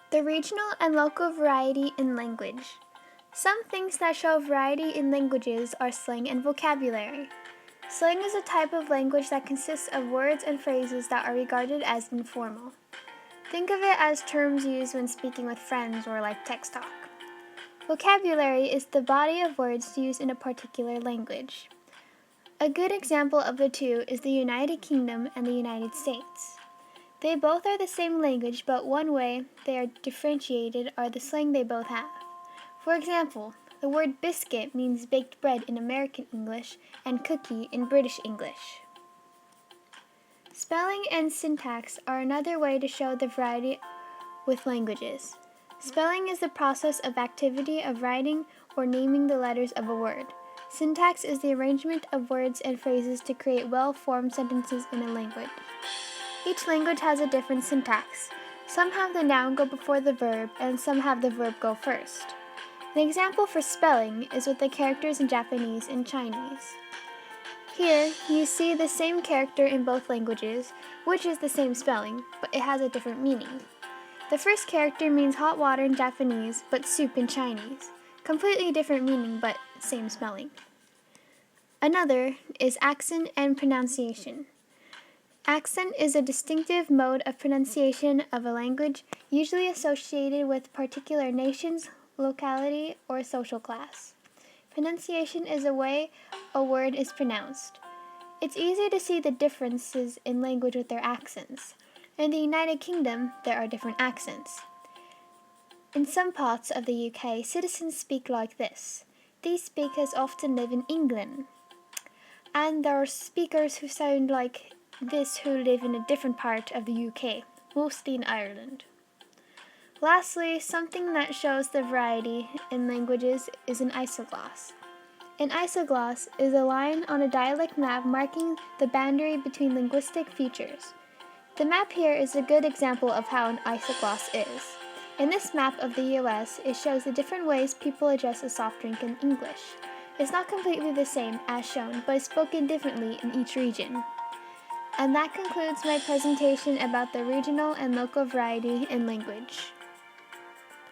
The regional and local variety in language. Some things that show variety in languages are slang and vocabulary. Slang is a type of language that consists of words and phrases that are regarded as informal. Think of it as terms used when speaking with friends or like text talk. Vocabulary is the body of words used in a particular language. A good example of the two is the United Kingdom and the United States. They both are the same language, but one way they are differentiated are the slang they both have. For example, the word biscuit means baked bread in American English and cookie in British English. Spelling and syntax are another way to show the variety with languages. Spelling is the process of activity of writing or naming the letters of a word. Syntax is the arrangement of words and phrases to create well-formed sentences in a language. Each language has a different syntax. Some have the noun go before the verb, and some have the verb go first. An example for spelling is with the characters in Japanese and Chinese. Here, you see the same character in both languages, which is the same spelling, but it has a different meaning. The first character means hot water in Japanese, but soup in Chinese. Completely different meaning, but same spelling. Another is accent and pronunciation. Accent is a distinctive mode of pronunciation of a language, usually associated with particular nations, locality, or social class. Pronunciation is the way a word is pronounced. It's easy to see the differences in language with their accents. In the United Kingdom, there are different accents. In some parts of the UK, citizens speak like this. These speakers often live in England. And there are speakers who sound like this who live in a different part of the UK, mostly in Ireland. Lastly, something that shows the variety in languages is an isogloss. An isogloss is a line on a dialect map marking the boundary between linguistic features. The map here is a good example of how an isogloss is. In this map of the US, it shows the different ways people address a soft drink in English. It's not completely the same as shown, but is spoken differently in each region. And that concludes my presentation about the regional and local variety in language.